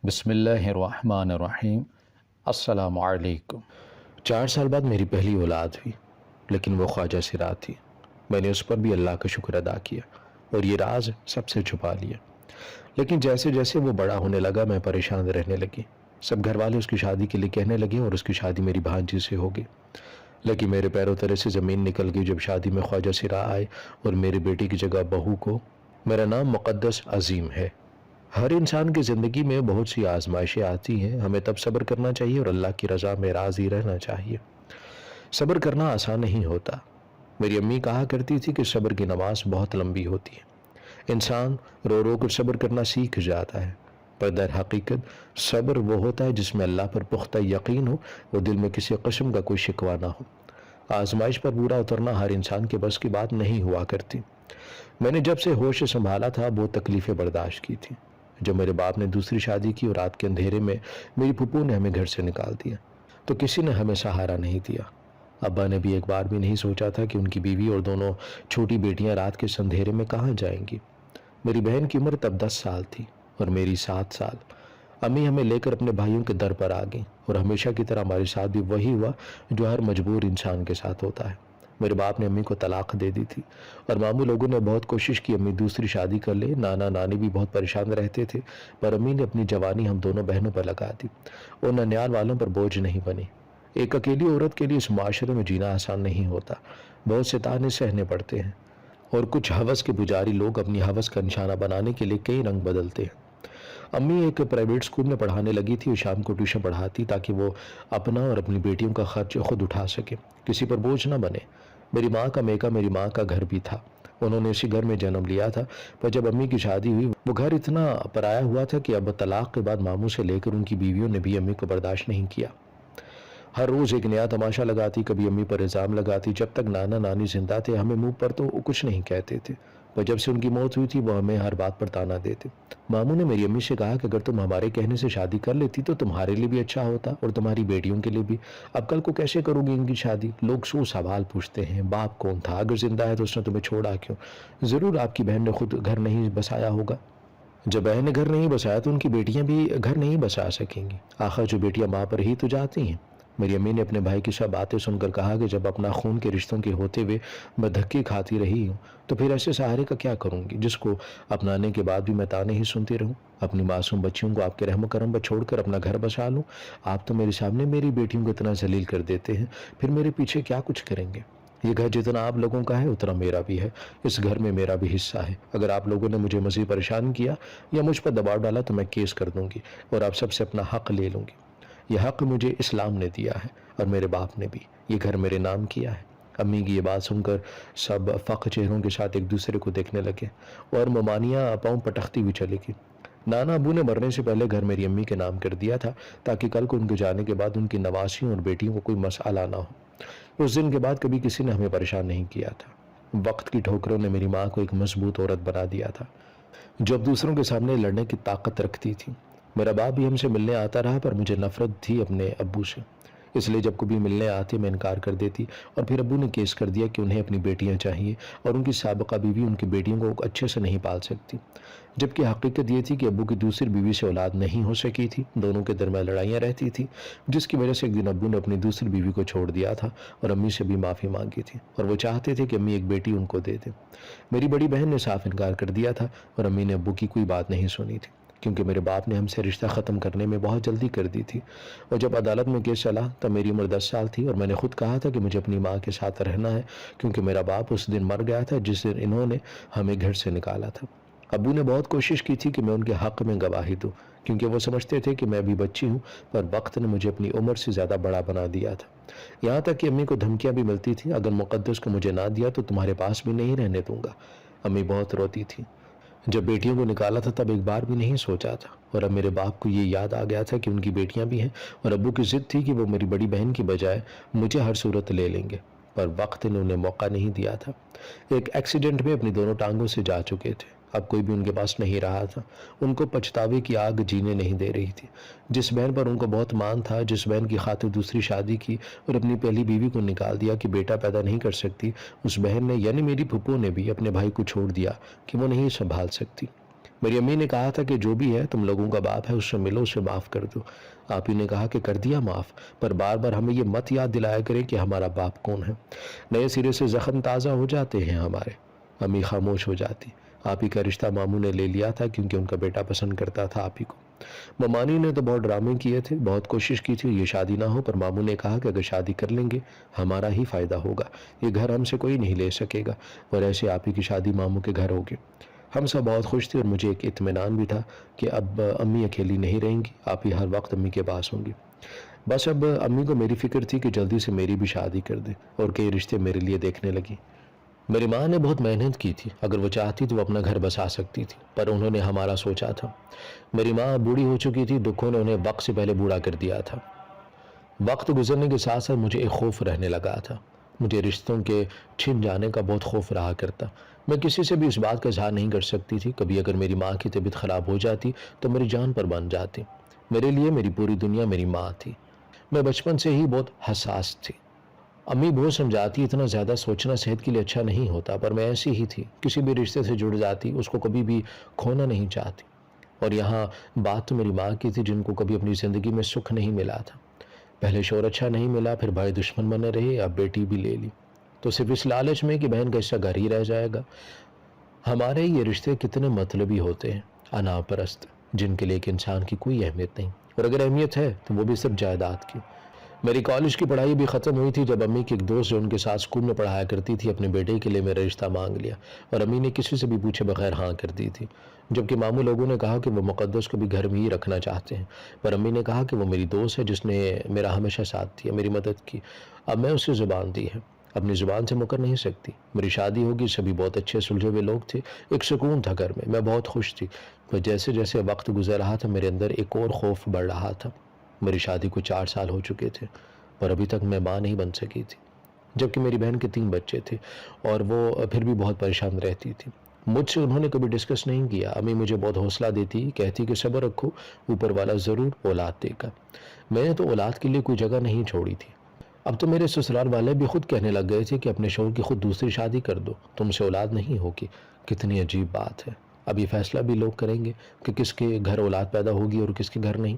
بسم اللہ الرحمن الرحیم۔ السلام علیکم۔ 4 سال بعد میری پہلی اولاد ہوئی، لیکن وہ خواجہ سے رات تھی۔ میں نے اس پر بھی اللہ کا شکر ادا کیا اور یہ راز سب سے چھپا لیا۔ لیکن جیسے جیسے وہ بڑا ہونے لگا میں پریشان رہنے لگی۔ سب گھر والے اس کی شادی کے لیے کہنے لگے اور اس کی شادی میری بھانجی سے ہوگی، لیکن میرے پیروں تلے سے زمین نکل گئی جب شادی میں خواجہ سرا آئے اور میرے بیٹی کی جگہ بہو کو۔ میرا نام مقدس عظیم ہے۔ ہر انسان کی زندگی میں بہت سی آزمائشیں آتی ہیں، ہمیں تب صبر کرنا چاہیے اور اللہ کی رضا میں راضی رہنا چاہیے۔ صبر کرنا آسان نہیں ہوتا۔ میری امی کہا کرتی تھی کہ صبر کی نماز بہت لمبی ہوتی ہے، انسان رو رو کر صبر کرنا سیکھ جاتا ہے، پر در حقیقت صبر وہ ہوتا ہے جس میں اللہ پر پختہ یقین ہو اور دل میں کسی قسم کا کوئی شکوہ نہ ہو۔ آزمائش پر پورا اترنا ہر انسان کے بس کی بات نہیں ہوا کرتی۔ میں نے جب سے ہوش سنبھالا تھا بہت تکلیفیں برداشت کی تھی۔ جب میرے باپ نے دوسری شادی کی اور رات کے اندھیرے میں میری پھپھو نے ہمیں گھر سے نکال دیا تو کسی نے ہمیں سہارا نہیں دیا۔ ابا نے بھی ایک بار بھی نہیں سوچا تھا کہ ان کی بیوی اور دونوں چھوٹی بیٹیاں رات کے اندھیرے میں کہاں جائیں گی۔ میری بہن کی عمر تب 10 سال تھی اور میری 7 سال۔ امی ہمیں لے کر اپنے بھائیوں کے در پر آ گئیں اور ہمیشہ کی طرح ہمارے ساتھ بھی وہی ہوا جو ہر مجبور انسان کے ساتھ ہوتا ہے۔ میرے باپ نے امی کو طلاق دے دی تھی اور ماموں لوگوں نے بہت کوشش کی امی دوسری شادی کر لے۔ نانا نانی بھی بہت پریشان رہتے تھے، پر امی نے اپنی جوانی ہم دونوں بہنوں پر لگا دی اور ننیال والوں پر بوجھ نہیں بنی۔ ایک اکیلی عورت کے لیے اس معاشرے میں جینا آسان نہیں ہوتا، بہت سے طعنے سہنے پڑتے ہیں اور کچھ ہوس کے پجاری لوگ اپنی ہوس کا نشانہ بنانے کے لیے کئی رنگ بدلتے ہیں۔ امی ایک پرائیویٹ اسکول میں پڑھانے لگی تھی اور شام کو ٹیوشن پڑھاتی تاکہ وہ اپنا اور اپنی بیٹیوں کا خرچ خود اٹھا سکے، کسی پر بوجھ نہ بنے۔ میری ماں کا میکا میری ماں کا گھر بھی تھا، انہوں نے اسی گھر میں جنم لیا تھا، پر جب امی کی شادی ہوئی وہ گھر اتنا پرایا ہوا تھا کہ اب طلاق کے بعد ماموں سے لے کر ان کی بیویوں نے بھی امی کو برداشت نہیں کیا۔ ہر روز ایک نیا تماشا لگاتی، کبھی امی پر الزام لگاتی۔ جب تک نانا نانی زندہ تھے ہمیں منہ پر تو کچھ نہیں کہتے تھے، پر جب سے ان کی موت ہوئی تھی وہ ہمیں ہر بات پر تانا دیتے۔ ماموں نے میری امی سے کہا کہ اگر تم ہمارے کہنے سے شادی کر لیتی تو تمہارے لیے بھی اچھا ہوتا اور تمہاری بیٹیوں کے لیے بھی۔ اب کل کو کیسے کرو گی ان کی شادی؟ لوگ سو سوال پوچھتے ہیں، باپ کون تھا؟ اگر زندہ ہے تو اس نے تمہیں چھوڑا کیوں؟ ضرور آپ کی بہن نے خود گھر نہیں بسایا ہوگا۔ جب بہن نے گھر نہیں بسایا تو ان کی بیٹیاں بھی گھر نہیں بسا سکیں گی، آخر جو بیٹیاں ماں پر ہی تو جاتی ہیں۔ میری امی نے اپنے بھائی کی سب باتیں سن کر کہا کہ جب اپنا خون کے رشتوں کے ہوتے ہوئے میں دھکے کھاتی رہی ہوں تو پھر ایسے سہارے کا کیا کروں گی جس کو اپنانے کے بعد بھی میں تانے ہی سنتی رہوں؟ اپنی معصوم بچیوں کو آپ کے رحم و کرم پر چھوڑ کر اپنا گھر بسا لوں؟ آپ تو میرے سامنے میری بیٹیوں کو اتنا ذلیل کر دیتے ہیں، پھر میرے پیچھے کیا کچھ کریں گے؟ یہ گھر جتنا آپ لوگوں کا ہے اتنا میرا بھی ہے، اس گھر میں میرا بھی حصہ ہے۔ اگر آپ لوگوں نے مجھے مزید پریشان کیا یا مجھ پر دباؤ ڈالا تو میں کیس کر دوں گی اور آپ سب سے اپنا حق لے لوں گی۔ یہ حق مجھے اسلام نے دیا ہے اور میرے باپ نے بھی، یہ گھر میرے نام کیا ہے۔ امی کی یہ بات سن کر سب فخر چہروں کے ساتھ ایک دوسرے کو دیکھنے لگے اور ممانیاں پاؤں پٹختی ہوئی چلی گئی۔ نانا ابو نے مرنے سے پہلے گھر میری امی کے نام کر دیا تھا تاکہ کل کو ان کے جانے کے بعد ان کی نواسیوں اور بیٹیوں کو کوئی مسئلہ نہ ہو۔ اس دن کے بعد کبھی کسی نے ہمیں پریشان نہیں کیا تھا۔ وقت کی ٹھوکروں نے میری ماں کو ایک مضبوط عورت بنا دیا تھا جو اب دوسروں کے سامنے لڑنے کی طاقت رکھتی تھی۔ میرا باپ بھی ہم سے ملنے آتا رہا پر مجھے نفرت تھی اپنے ابو سے، اس لیے جب کبھی ملنے آتے میں انکار کر دیتی اور پھر ابو نے کیس کر دیا کہ انہیں اپنی بیٹیاں چاہیے اور ان کی سابقہ بیوی ان کی بیٹیوں کو اچھے سے نہیں پال سکتی، جبکہ حقیقت یہ تھی کہ ابو کی دوسری بیوی سے اولاد نہیں ہو سکی تھی، دونوں کے درمیان لڑائیاں رہتی تھی، جس کی وجہ سے ایک دن ابو نے اپنی دوسری بیوی کو چھوڑ دیا تھا اور امی سے بھی معافی مانگی تھی اور وہ چاہتے تھے کہ امی ایک بیٹی ان کو دے دے۔ میری بڑی بہن نے صاف انکار کر دیا تھا اور امی نے ابو کی کوئی بات نہیں سنی تھی کیونکہ میرے باپ نے ہم سے رشتہ ختم کرنے میں بہت جلدی کر دی تھی، اور جب عدالت میں کیس چلا تب میری عمر 10 سال تھی اور میں نے خود کہا تھا کہ مجھے اپنی ماں کے ساتھ رہنا ہے کیونکہ میرا باپ اس دن مر گیا تھا جس دن انہوں نے ہمیں گھر سے نکالا تھا۔ ابو نے بہت کوشش کی تھی کہ میں ان کے حق میں گواہی دوں کیونکہ وہ سمجھتے تھے کہ میں ابھی بچی ہوں، پر وقت نے مجھے اپنی عمر سے زیادہ بڑا بنا دیا تھا، یہاں تک کہ امی کو دھمکیاں بھی ملتی تھی، اگر مقدس کو مجھے نہ دیا تو تمہارے پاس بھی نہیں رہنے دوں گا۔ امی بہت روتی تھی۔ جب بیٹیوں کو نکالا تھا تب ایک بار بھی نہیں سوچا تھا، اور اب میرے باپ کو یہ یاد آ گیا تھا کہ ان کی بیٹیاں بھی ہیں اور ابو کی ضد تھی کہ وہ میری بڑی بہن کی بجائے مجھے ہر صورت لے لیں گے، پر وقت نے انہیں موقع نہیں دیا تھا۔ ایک ایکسیڈنٹ میں اپنی دونوں ٹانگوں سے جا چکے تھے، اب کوئی بھی ان کے پاس نہیں رہا تھا، ان کو پچھتاوے کی آگ جینے نہیں دے رہی تھی۔ جس بہن پر ان کو بہت مان تھا، جس بہن کی خاطر دوسری شادی کی اور اپنی پہلی بیوی کو نکال دیا کہ بیٹا پیدا نہیں کر سکتی، اس بہن نے یعنی میری پھپھو نے بھی اپنے بھائی کو چھوڑ دیا کہ وہ نہیں سنبھال سکتی۔ میری امی نے کہا تھا کہ جو بھی ہے تم لوگوں کا باپ ہے، اس سے ملو، اسے معاف کر دو۔ آپ ہی نے کہا کہ کر دیا معاف، پر بار بار ہمیں یہ مت یاد دلایا کریں کہ ہمارا باپ کون ہے، نئے سرے سے زخم تازہ ہو جاتے ہیں ہمارے۔ امی خاموش ہو جاتی۔ آپ ہی کا رشتہ ماموں نے لے لیا تھا کیونکہ ان کا بیٹا پسند کرتا تھا آپ ہی کو۔ ممانی نے تو بہت ڈرامے کیے تھے، بہت کوشش کی تھی یہ شادی نہ ہو، پر ماموں نے کہا کہ اگر شادی کر لیں گے ہمارا ہی فائدہ ہوگا، یہ گھر ہم سے کوئی نہیں لے سکے گا، اور ایسے آپ ہی کی شادی ماموں کے گھر ہوگی۔ ہم سب بہت خوش تھے اور مجھے ایک اطمینان بھی تھا کہ اب امی اکیلی نہیں رہیں گی، آپ ہی ہر وقت امی کے پاس ہوں گی۔ بس اب امی کو میری فکر تھی کہ جلدی سے میری بھی شادی کر دے اور کئی رشتے میرے لیے دیکھنے لگی۔ میری ماں نے بہت محنت کی تھی، اگر وہ چاہتی تو وہ اپنا گھر بسا سکتی تھی، پر انہوں نے ہمارا سوچا تھا۔ میری ماں بوڑھی ہو چکی تھی، دکھوں نے انہیں وقت سے پہلے بوڑھا کر دیا تھا۔ وقت گزرنے کے ساتھ ساتھ مجھے ایک خوف رہنے لگا تھا، مجھے رشتوں کے چھن جانے کا بہت خوف رہا کرتا۔ میں کسی سے بھی اس بات کا اظہار نہیں کر سکتی تھی، کبھی اگر میری ماں کی طبیعت خراب ہو جاتی تو میری جان پر بن جاتی۔ میرے لیے میری پوری دنیا میری ماں تھی۔ میں بچپن سے ہی بہت حساس تھی۔ امی بہت سمجھاتی اتنا زیادہ سوچنا صحت کے لیے اچھا نہیں ہوتا، پر میں ایسی ہی تھی، کسی بھی رشتے سے جڑ جاتی، اس کو کبھی بھی کھونا نہیں چاہتی۔ اور یہاں بات تو میری ماں کی تھی جن کو کبھی اپنی زندگی میں سکھ نہیں ملا تھا۔ پہلے شوہر اچھا نہیں ملا، پھر بھائی دشمن بنے رہے، اب بیٹی بھی لے لی، تو صرف اس لالچ میں کہ بہن کا حصہ گھر ہی رہ جائے گا۔ ہمارے یہ رشتے کتنے مطلبی ہوتے ہیں، انا پرست، جن کے لیے ایک انسان کی کوئی اہمیت نہیں، اور اگر اہمیت ہے تو وہ بھی صرف جائیداد کی۔ میری کالج کی پڑھائی بھی ختم ہوئی تھی جب امی کی ایک دوست جو ان کے ساتھ اسکول میں پڑھایا کرتی تھی اپنے بیٹے کے لیے میرا رشتہ مانگ لیا، اور امی نے کسی سے بھی پوچھے بغیر ہاں کر دی تھی، جبکہ ماموں لوگوں نے کہا کہ وہ مقدس کو بھی گھر میں ہی رکھنا چاہتے ہیں، پر امی نے کہا کہ وہ میری دوست ہے جس نے میرا ہمیشہ ساتھ دیا، میری مدد کی، اب میں اسے زبان دی ہے، اپنی زبان سے مکر نہیں سکتی۔ میری شادی ہوگی، سبھی بہت اچھے سلجھے ہوئے لوگ تھے، ایک سکون تھا گھر میں بہت خوش تھی، پر جیسے جیسے وقت گزر رہا تھا میرے اندر ایک اور خوف بڑھ رہا تھا۔ میری شادی کو 4 سال ہو چکے تھے، پر ابھی تک میں ماں نہیں بن سکی تھی، جبکہ میری بہن کے 3 بچے تھے، اور وہ پھر بھی بہت پریشان رہتی تھی۔ مجھ سے انہوں نے کبھی ڈسکس نہیں کیا۔ امی مجھے بہت حوصلہ دیتی، کہتی کہ صبر رکھو، اوپر والا ضرور اولاد دے گا۔ میں نے تو اولاد کے لیے کوئی جگہ نہیں چھوڑی تھی۔ اب تو میرے سسرال والے بھی خود کہنے لگ گئے تھے کہ اپنے شوہر کی خود دوسری شادی کر دو، تم سے اولاد نہیں ہوگی۔ کتنی عجیب بات ہے، اب یہ فیصلہ بھی لوگ کریں گے کہ کس کے گھر اولاد پیدا ہوگی اور کس کے گھر نہیں۔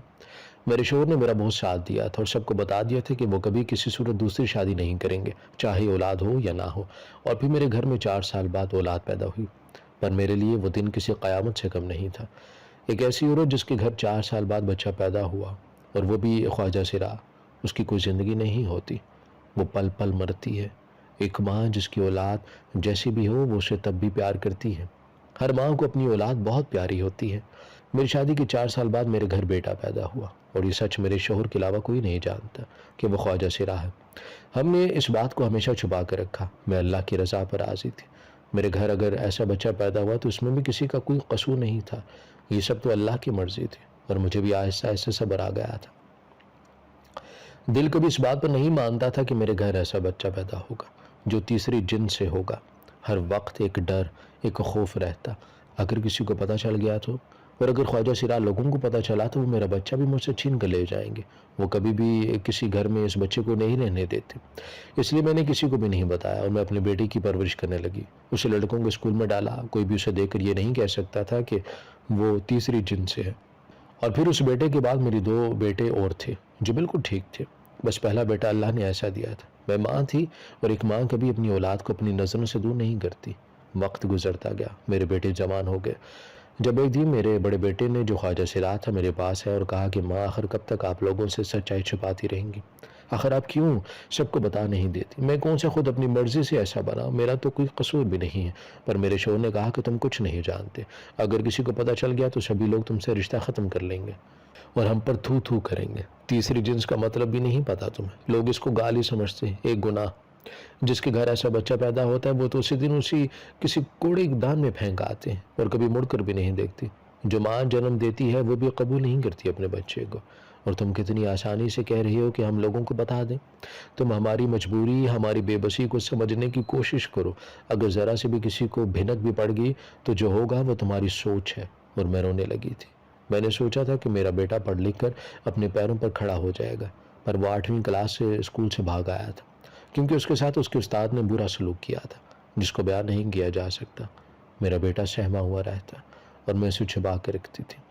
میرے شوہر نے میرا بہت ساتھ دیا تھا اور سب کو بتا دیا تھا کہ وہ کبھی کسی صورت دوسری شادی نہیں کریں گے، چاہے اولاد ہو یا نہ ہو، اور پھر میرے گھر میں 4 سال بعد اولاد پیدا ہوئی، پر میرے لیے وہ دن کسی قیامت سے کم نہیں تھا۔ ایک ایسی عورت جس کے گھر 4 سال بعد بچہ پیدا ہوا، اور وہ بھی خواجہ سرا، اس کی کوئی زندگی نہیں ہوتی، وہ پل پل مرتی ہے۔ ایک ماں جس کی اولاد جیسی بھی ہو وہ اسے تب بھی پیار کرتی ہے۔ ہر ماں کو اپنی اولاد بہت پیاری ہوتی ہے۔ میری شادی کے 4 سال بعد میرے گھر بیٹا پیدا ہوا، اور یہ سچ میرے شوہر کے علاوہ کوئی نہیں جانتا کہ وہ خواجہ سرا ہے۔ ہم نے اس بات کو ہمیشہ چھپا کر رکھا، میں اللہ کی رضا پر راضی تھی۔ میرے گھر اگر ایسا بچہ پیدا ہوا تو اس میں بھی کسی کا کوئی قصور نہیں تھا، یہ سب تو اللہ کی مرضی تھی، اور مجھے بھی آہستہ آہستہ صبر آ گیا تھا۔ دل کبھی اس بات پر نہیں مانتا تھا کہ میرے گھر ایسا بچہ پیدا ہوگا جو تیسری جن سے ہوگا۔ ہر وقت ایک ڈر، ایک خوف رہتا، اگر کسی کو پتہ چل گیا تو، اور اگر خواجہ سرا لوگوں کو پتہ چلا تو وہ میرا بچہ بھی مجھ سے چھین کر لے جائیں گے، وہ کبھی بھی کسی گھر میں اس بچے کو نہیں رہنے دیتے۔ اس لیے میں نے کسی کو بھی نہیں بتایا، اور میں اپنے بیٹی کی پرورش کرنے لگی، اسے لڑکوں کے اسکول میں ڈالا، کوئی بھی اسے دیکھ کر یہ نہیں کہہ سکتا تھا کہ وہ تیسری جن سے ہے۔ اور پھر اس بیٹے کے بعد میری 2 بیٹے اور تھے جو بالکل ٹھیک تھے، بس پہلا بیٹا اللہ نے ایسا دیا تھا۔ میں ماں تھی، اور ایک ماں کبھی اپنی اولاد کو اپنی نظروں سے دور نہیں کرتی۔ وقت گزرتا گیا، میرے بیٹے جوان ہو گئے، جب ایک دن میرے بڑے بیٹے نے جو خواجہ سرا تھا میرے پاس ہے اور کہا کہ ماں آخر کب تک آپ لوگوں سے سچائی چھپاتی رہیں گی، آخر آپ کیوں سب کو بتا نہیں دیتی، میں کون سے خود اپنی مرضی سے ایسا بنا، میرا تو کوئی قصور بھی نہیں ہے۔ پر میرے شوہر نے کہا کہ تم کچھ نہیں جانتے، اگر کسی کو پتہ چل گیا تو سبھی لوگ تم سے رشتہ ختم کر لیں گے اور ہم پر تھو تھو کریں گے۔ تیسری جنس کا مطلب بھی نہیں پتا تمہیں، لوگ اس کو گالی سمجھتے ہیں، ایک گناہ۔ جس کے گھر ایسا بچہ پیدا ہوتا ہے وہ تو اسی دن کسی کوڑے دان میں پھینک آتے ہیں اور کبھی مڑ کر بھی نہیں دیکھتی۔ جو ماں جنم دیتی ہے وہ بھی قبول نہیں کرتی اپنے بچے کو، اور تم کتنی آسانی سے کہہ رہی ہو کہ ہم لوگوں کو بتا دیں۔ تم ہماری مجبوری، ہماری بے بسی کو سمجھنے کی کوشش کرو، اگر ذرا سے بھی کسی کو بھنک بھی پڑ گئی تو جو ہوگا وہ تمہاری سوچ ہے۔ اور میں رونے لگی تھی۔ میں نے سوچا تھا کہ میرا بیٹا پڑھ لکھ کر اپنے پیروں پر کھڑا ہو جائے گا، پر وہ 8ویں کلاس سے اسکول سے بھاگ آیا تھا، کیونکہ اس کے ساتھ اس کے استاد نے برا سلوک کیا تھا جس کو بیان نہیں کیا جا سکتا۔ میرا بیٹا سہما ہوا رہتا، اور میں اسے چھپا کے رکھتی تھی.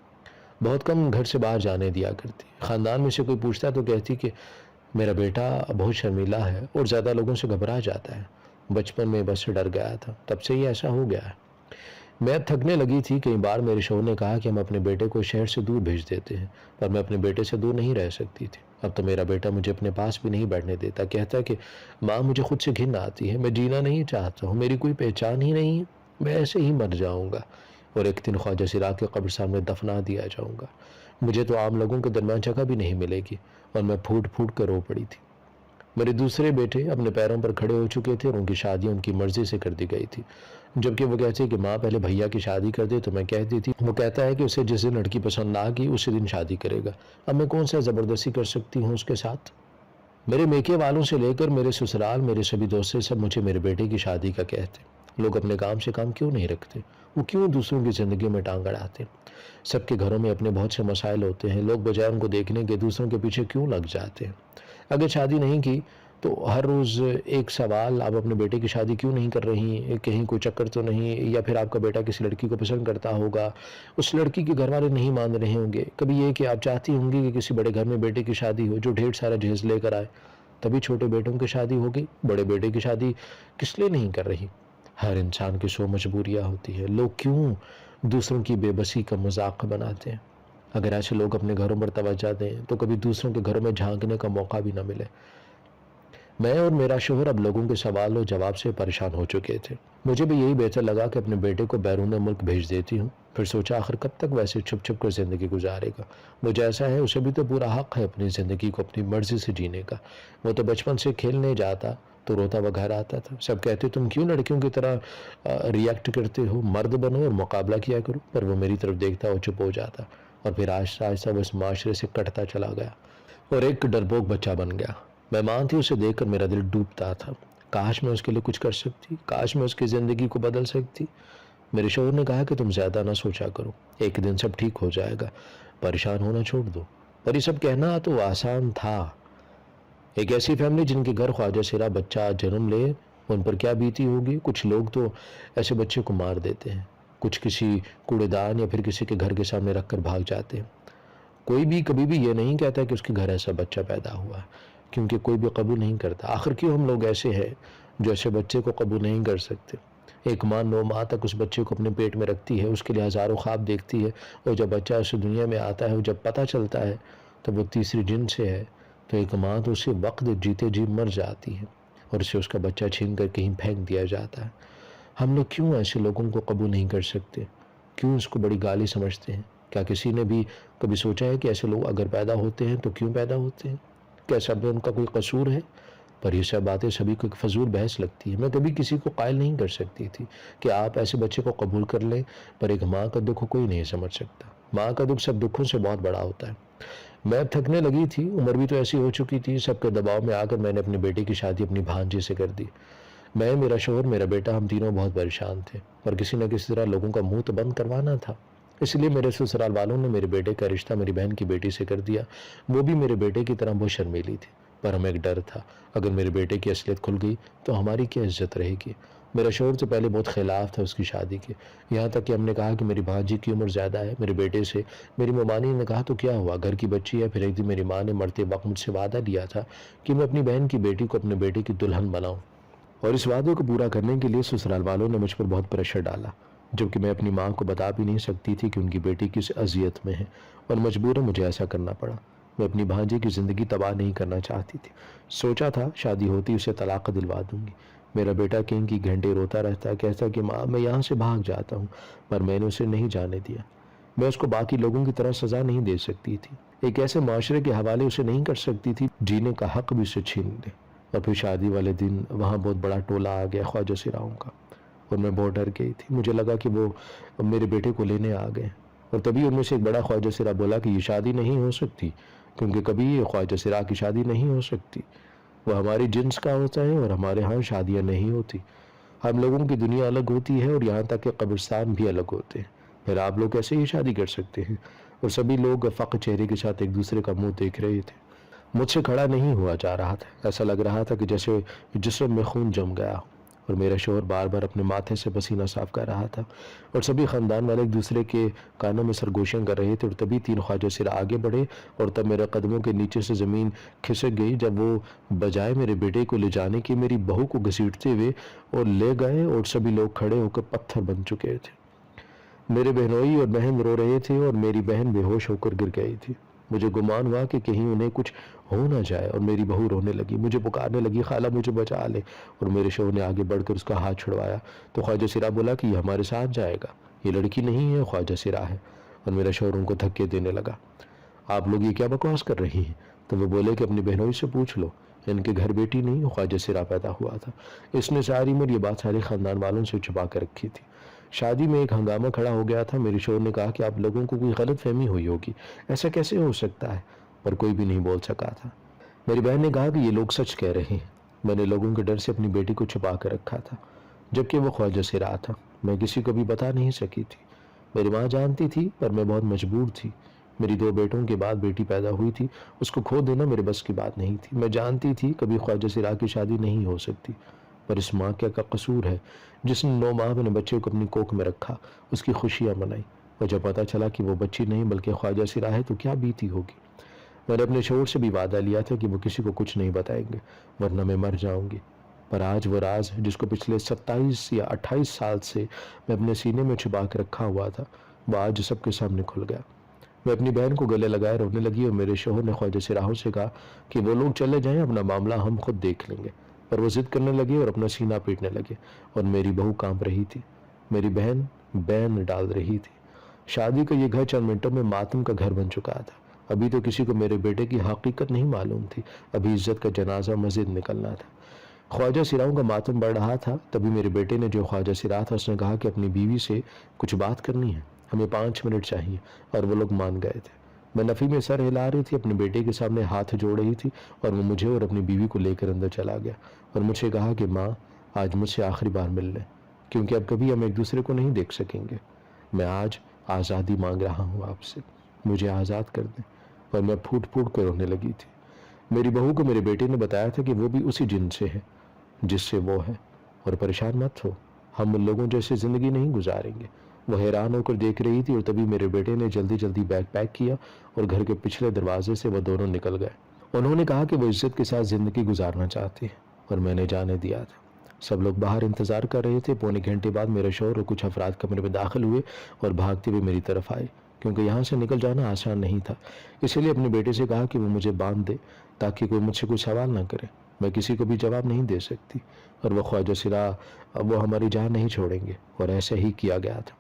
بہت کم گھر سے باہر جانے دیا کرتی. خاندان میں سے کوئی پوچھتا تو کہتی کہ میرا بیٹا بہت شرمیلا ہے اور زیادہ لوگوں سے گھبرا جاتا ہے. بچپن میں بس سے ڈر گیا تھا، تب سے ہی ایسا ہو گیا ہے. میں اب تھکنے لگی تھی. کئی بار میرے شوہر نے کہا کہ ہم اپنے بیٹے کو شہر سے دور بھیج دیتے ہیں، پر میں اپنے بیٹے سے دور نہیں رہ سکتی تھی. اب تو میرا بیٹا مجھے اپنے پاس بھی نہیں بیٹھنے دیتا. کہتا ہے کہ ماں مجھے خود سے گھن آتی ہے، میں جینا نہیں چاہتا ہوں، میری کوئی پہچان ہی نہیں ہے، میں ایسے ہی مر جاؤں گا اور ایک دن خواجہ سراغ کے قبرستان میں دفنا دیا جاؤں گا. مجھے تو عام لوگوں کے درمیان جگہ بھی نہیں ملے گی. اور میں پھوٹ پھوٹ کر رو پڑی تھی. میرے دوسرے بیٹے اپنے پیروں پر کھڑے ہو چکے تھے اور ان کی شادی ان کی مرضی سے کر دی گئی تھی. جبکہ وہ کہتے کہ ماں پہلے بھیا کی شادی کر دے، تو میں کہتی تھی وہ کہتا ہے کہ اسے جس دن لڑکی پسند نہ کی اسی دن شادی کرے گا. اب میں کون سا زبردستی کر سکتی ہوں اس کے ساتھ؟ میرے میکے والوں سے لے کر میرے سسرال، میرے سبھی دوست سب مجھے میرے بیٹے کی شادی کا کہتے. لوگ اپنے کام سے کام کیوں نہیں رکھتے؟ وہ کیوں دوسروں کی زندگیوں میں ٹانگ اڑاتے؟ سب کے گھروں میں اپنے بہت سے مسائل ہوتے ہیں، لوگ بجائے ان کو دیکھنے کے دوسروں کے پیچھے کیوں لگ جاتے ہیں؟ اگر شادی نہیں کی تو ہر روز ایک سوال، آپ اپنے بیٹے کی شادی کیوں نہیں کر رہی؟ کہیں کوئی چکر تو نہیں؟ یا پھر آپ کا بیٹا کسی لڑکی کو پسند کرتا ہوگا، اس لڑکی کے گھر والے نہیں مان رہے ہوں گے. کبھی یہ کہ آپ چاہتی ہوں گی کہ کسی بڑے گھر میں بیٹے کی شادی ہو جو ڈھیر سارا جہیز لے کر آئے. تبھی چھوٹے بیٹوں کی شادی ہوگی، بڑے بیٹے کی شادی کس لیے نہیں کر رہی؟ ہر انسان کی سو مجبوریاں ہوتی ہے. لوگ کیوں دوسروں کی بے بسی کا مذاق بناتے ہیں؟ اگر ایسے لوگ اپنے گھروں پر توجہ دیں تو کبھی دوسروں کے گھروں میں جھانکنے کا موقع بھی نہ ملے. میں اور میرا شوہر اب لوگوں کے سوال و جواب سے پریشان ہو چکے تھے. مجھے بھی یہی بہتر لگا کہ اپنے بیٹے کو بیرون ملک بھیج دیتی ہوں. پھر سوچا آخر کب تک ویسے چھپ چھپ کر زندگی گزارے گا؟ وہ جیسا ہے اسے بھی تو پورا حق ہے اپنی زندگی کو اپنی مرضی سے جینے کا. وہ تو بچپن سے کھیلنے جاتا تو روتا وہ گھر آتا تھا. سب کہتے تم کیوں لڑکیوں کی طرح ریئیکٹ کرتے ہو، مرد بنو اور مقابلہ کیا کرو. پر وہ میری طرف دیکھتا اور چپ ہو جاتا، اور پھر آہستہ آہستہ وہ اس معاشرے سے کٹتا چلا گیا اور ایک ڈرپوک بچہ بن گیا. میں ماں تھی، اسے دیکھ کر میرا دل ڈوبتا تھا. کاش میں اس کے لیے کچھ کر سکتی، کاش میں اس کی زندگی کو بدل سکتی. میرے شوہر نے کہا کہ تم زیادہ نہ سوچا کرو، ایک دن سب ٹھیک ہو جائے گا، پریشان ہونا چھوڑ دو. اور یہ سب کہنا تو آسان تھا. ایک ایسی فیملی جن کے گھر خواجہ سرا بچہ جنم لے، ان پر کیا بیتی ہوگی. کچھ لوگ تو ایسے بچے کو مار دیتے ہیں، کچھ کسی کوڑے دان یا پھر کسی کے گھر کے سامنے رکھ کر بھاگ جاتے ہیں. کوئی بھی کبھی بھی یہ نہیں کہتا کہ اس کے گھر ایسا بچہ پیدا ہوا ہے، کیونکہ کوئی بھی قبول نہیں کرتا. آخر کیوں ہم لوگ ایسے ہیں جو ایسے بچے کو قبول نہیں کر سکتے؟ ایک ماں 9 ماہ تک اس بچے کو اپنے پیٹ میں رکھتی ہے، اس کے لیے ہزاروں خواب دیکھتی ہے، اور جب بچہ اس دنیا میں آتا ہے، جب پتہ چلتا ہے تو وہ تیسری جن سے ہے، تو ایک ماں تو اسی وقت جیتے جی مر جاتی ہے اور اسے اس کا بچہ چھین کر کہیں پھینک دیا جاتا ہے. ہم لوگ کیوں ایسے لوگوں کو قبول نہیں کر سکتے؟ کیوں اس کو بڑی گالی سمجھتے ہیں؟ کیا کسی نے بھی کبھی سوچا ہے کہ ایسے لوگ اگر پیدا ہوتے ہیں تو کیوں پیدا ہوتے ہیں؟ کیا سب میں ان کا کوئی قصور ہے؟ پر یہ سب باتیں سبھی کو ایک فضول بحث لگتی ہے. میں کبھی کسی کو قائل نہیں کر سکتی تھی کہ آپ ایسے بچے کو قبول کر لیں، پر ایک ماں کا دکھ کوئی نہیں سمجھ سکتا. ماں کا دکھ سب دکھوں سے بہت بڑا ہوتا ہے. میں اب تھکنے لگی تھی، عمر بھی تو ایسی ہو چکی تھی. سب کے دباؤ میں آ کر میں نے اپنے بیٹے کی شادی اپنی بھانجی سے کر دی. میں، میرا شوہر، میرا بیٹا، ہم تینوں بہت پریشان تھے، پر کسی نہ کسی طرح لوگوں کا منہ تو بند کروانا تھا. اس لیے میرے سسرال والوں نے میرے بیٹے کا رشتہ میری بہن کی بیٹی سے کر دیا. وہ بھی میرے بیٹے کی طرح بہت شرمیلی تھی، پر ہمیں ایک ڈر تھا اگر میرے بیٹے کی اصلیت کھل گئی تو ہماری کیا عزت رہے گی. میرا شوہر تو پہلے بہت خلاف تھا اس کی شادی کے، یہاں تک کہ ہم نے کہا کہ میری بھانجی کی عمر زیادہ ہے میرے بیٹے سے. میری ممانی نے کہا تو کیا ہوا، گھر کی بچی ہے. پھر ایک دن میری ماں نے مرتے وقت مجھ سے وعدہ لیا تھا کہ میں اپنی بہن کی بیٹی کو اپنے بیٹے کی دلہن بناؤں، اور اس وعدے کو پورا کرنے کے لیے سسرال والوں نے مجھ پر بہت پریشر ڈالا، جبکہ میں اپنی ماں کو بتا بھی نہیں سکتی تھی کہ ان کی بیٹی کس اذیت میں ہے، اور مجبوراً مجھے ایسا کرنا پڑا. میں اپنی بھانجی کی زندگی تباہ نہیں کرنا چاہتی تھی. سوچا تھا شادی ہوتی اسے طلاق دلوا دوں گی. میرا بیٹا کہیں کی گھنٹے روتا رہتا، کہتا کہ ماں میں یہاں سے بھاگ جاتا ہوں، پر میں نے اسے نہیں جانے دیا. میں اس کو باقی لوگوں کی طرح سزا نہیں دے سکتی تھی، ایک ایسے معاشرے کے حوالے اسے نہیں کر سکتی تھی جینے کا حق بھی اسے چھین لے. اور پھر شادی والے دن وہاں بہت بڑا ٹولہ آ گیا خواجہ سراؤں کا، اور میں بہت ڈر گئی تھی. مجھے لگا کہ وہ میرے بیٹے کو لینے آ گئے، اور تبھی ان میں سے ایک بڑا خواجہ سرا بولا کہ یہ شادی نہیں ہو سکتی، کیونکہ کبھی یہ خواجہ سرا کی شادی نہیں ہو سکتی. وہ ہماری جنس کا ہوتا ہے اور ہمارے ہاں شادیاں نہیں ہوتی. ہم لوگوں کی دنیا الگ ہوتی ہے، اور یہاں تک کہ قبرستان بھی الگ ہوتے ہیں. پھر آپ لوگ کیسے ہی شادی کر سکتے ہیں؟ اور سبھی لوگ فقر چہرے کے ساتھ ایک دوسرے کا منہ دیکھ رہے تھے. مجھ سے کھڑا نہیں ہوا جا رہا تھا، ایسا لگ رہا تھا کہ جیسے جسم میں خون جم گیا. اور میرا شوہر بار بار اپنے ماتھے سے پسینہ صاف کر رہا تھا اور سبھی خاندان والے ایک دوسرے کے کانوں میں سرگوشیاں کر رہے تھے، اور تبھی تین خواجہ سرا آگے بڑھے اور تب میرے قدموں کے نیچے سے زمین کھسک گئی جب وہ بجائے میرے بیٹے کو لے جانے کی میری بہو کو گھسیٹتے ہوئے اور لے گئے، اور سبھی لوگ کھڑے ہو کر پتھر بن چکے تھے۔ میرے بہنوئی اور بہن رو رہے تھے اور میری بہن بے ہوش ہو کر گر گئی تھی۔ مجھے گمان ہوا کہ کہیں انہیں کچھ ہو نہ جائے، اور میری بہو رونے لگی، مجھے پکارنے لگی، خالہ مجھے بچا لے، اور میرے شوہر نے آگے بڑھ کر اس کا ہاتھ چھڑوایا تو خواجہ سرا بولا کہ یہ ہمارے ساتھ جائے گا، یہ لڑکی نہیں ہے، خواجہ سرا ہے۔ اور میرا شوہر ان کو دھکے دینے لگا، آپ لوگ یہ کیا بکواس کر رہی ہیں؟ تو وہ بولے کہ اپنی بہنوئی سے پوچھ لو، ان کے گھر بیٹی نہیں، خواجہ سرا پیدا ہوا تھا۔ اس نے ساری عمر یہ بات سارے خاندان والوں سے چھپا کر رکھی تھی۔ شادی میں ایک ہنگامہ کھڑا ہو گیا تھا۔ میرے شوہر نے کہا کہ آپ لوگوں کو کوئی غلط فہمی ہوئی ہوگی، ایسا کیسے ہو سکتا ہے؟ پر کوئی بھی نہیں بول سکا تھا۔ میری بہن نے کہا کہ یہ لوگ سچ کہہ رہے ہیں، میں نے لوگوں کے ڈر سے اپنی بیٹی کو چھپا کر رکھا تھا، جبکہ وہ خواجہ سرا تھا۔ میں کسی کو بھی بتا نہیں سکی تھی۔ میری ماں جانتی تھی پر میں بہت مجبور تھی۔ میری 2 بیٹوں کے بعد بیٹی پیدا ہوئی تھی، اس کو کھو دینا میرے بس کی بات نہیں تھی۔ میں جانتی تھی کبھی خواجہ سرا کی شادی نہیں ہو سکتی، پر اس ماں کا قصور ہے جس نے 9 ماہ اپنے بچے کو اپنی کوکھ میں رکھا، اس کی خوشیاں منائی، اور جب پتہ چلا کہ وہ بچی نہیں بلکہ خواجہ سرا ہے تو کیا بیتی ہوگی۔ میں نے اپنے شوہر سے بھی وعدہ لیا تھا کہ وہ کسی کو کچھ نہیں بتائیں گے ورنہ میں مر جاؤں گی، پر آج وہ راز جس کو پچھلے 27 یا 28 سال سے میں اپنے سینے میں چھپا کے رکھا ہوا تھا، وہ آج سب کے سامنے کھل گیا۔ میں اپنی بہن کو گلے لگائے رونے لگی، اور میرے شوہر نے خواجہ سراہوں سے کہا کہ وہ لوگ چلے جائیں، اپنا معاملہ ہم خود دیکھ لیں گے، پر وہ ضد کرنے لگے اور اپنا سینہ پیٹنے لگے، اور میری بہو کانپ رہی تھی، میری بہن بین ڈال رہی تھی۔ شادی کا یہ گھر چند منٹوں میں ماتم کا گھر بن چکا تھا۔ ابھی تو کسی کو میرے بیٹے کی حقیقت نہیں معلوم تھی، ابھی عزت کا جنازہ مسجد نکلنا تھا۔ خواجہ سراؤں کا ماتم بڑھ رہا تھا، تبھی میرے بیٹے نے جو خواجہ سرا تھا اس نے کہا کہ اپنی بیوی سے کچھ بات کرنی ہے، ہمیں 5 منٹ چاہیے، اور وہ لوگ مان گئے تھے۔ میں نفی میں سر ہلا رہی تھی، اپنے بیٹے کے سامنے ہاتھ جوڑ رہی تھی، اور وہ مجھے اور اپنی بیوی کو لے کر اندر چلا گیا اور مجھ سے کہا کہ ماں آج مجھ سے آخری بار مل لیں، کیونکہ اب کبھی ہم ایک دوسرے کو نہیں دیکھ سکیں گے۔ میں آج آزادی مانگ رہا ہوں آپ سے، مجھے آزاد کر دیں۔ اور میں پھوٹ پھوٹ کر رونے لگی تھی۔ میری بہو کو میرے بیٹے نے بتایا تھا کہ وہ بھی اسی جن سے ہے جس سے وہ ہے، اور پریشان مت ہو، ہم ان لوگوں جیسے زندگی نہیں گزاریں گے۔ وہ حیران ہو کر دیکھ رہی تھی، اور تبھی میرے بیٹے نے جلدی جلدی بیگ پیک کیا اور گھر کے پچھلے دروازے سے وہ دونوں نکل گئے۔ انہوں نے کہا کہ وہ عزت کے ساتھ زندگی گزارنا چاہتے ہیں، اور میں نے جانے دیا تھا۔ سب لوگ باہر انتظار کر رہے تھے۔ پونے گھنٹے بعد میرے شوہر اور کچھ افراد کمرے میں داخل ہوئے اور بھاگتے ہوئے میری طرف آئے، کیونکہ یہاں سے نکل جانا آسان نہیں تھا۔ اس لیے اپنے بیٹے سے کہا کہ وہ مجھے باندھ دے تاکہ کوئی مجھ سے کوئی سوال نہ کرے، میں کسی کو بھی جواب نہیں دے سکتی، اور وہ خواجہ سرا اب وہ ہماری جان نہیں چھوڑیں گے۔ اور ایسے ہی کیا گیا تھا۔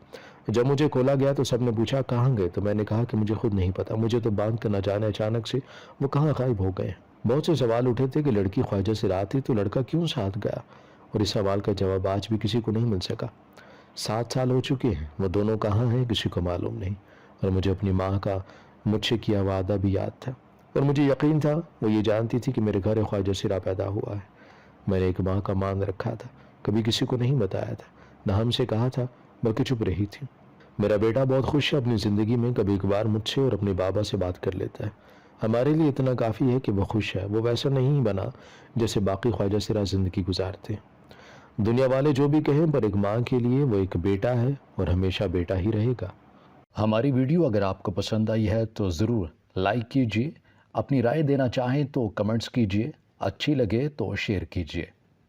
جب مجھے کھولا گیا تو سب نے پوچھا کہاں گئے، تو میں نے کہا کہ مجھے خود نہیں پتا، مجھے تو باندھ کر نہ جانے اچانک سے وہ کہاں غائب ہو گئے۔ بہت سے سوال اٹھے تھے کہ لڑکی خواجہ سرا تھی تو لڑکا کیوں ساتھ گیا، اور اس سوال کا جواب آج بھی کسی کو نہیں مل سکا۔ 7 سال ہو چکے ہیں، وہ دونوں کہاں ہیں کسی کو معلوم نہیں، اور مجھے اپنی ماں کا مجھ سے کیا وعدہ بھی یاد تھا، اور مجھے یقین تھا وہ یہ جانتی تھی کہ میرے گھر خواجہ سرا پیدا ہوا ہے۔ میں نے ایک ماں کا مان رکھا تھا، کبھی کسی کو نہیں بتایا تھا، نہ ہم سے کہا تھا، بلکہ چپ رہی تھی۔ میرا بیٹا بہت خوش ہے اپنی زندگی میں، کبھی ایک بار مجھ سے اور اپنے بابا سے بات کر لیتا ہے۔ ہمارے لیے اتنا کافی ہے کہ وہ خوش ہے، وہ ویسا نہیں بنا جیسے باقی خواجہ سرا زندگی گزارتے ہیں۔ دنیا والے جو بھی کہیں، پر ایک ماں کے لیے وہ ایک بیٹا ہے اور ہمیشہ بیٹا ہی رہے گا۔ ہماری ویڈیو اگر آپ کو پسند آئی ہے تو ضرور لائک کیجیے، اپنی رائے دینا چاہیں تو کمنٹس کیجیے، اچھی لگے تو شیئر کیجیے۔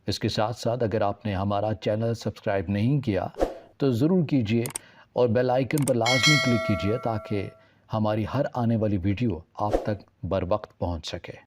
اس کے ساتھ ساتھ اگر آپ نے ہمارا چینل سبسکرائب نہیں کیا تو ضرور کیجیے، اور بیل آئیکن پر لازمی کلک کیجیے تاکہ ہماری ہر آنے والی ویڈیو آپ تک بر وقت پہنچ سکے۔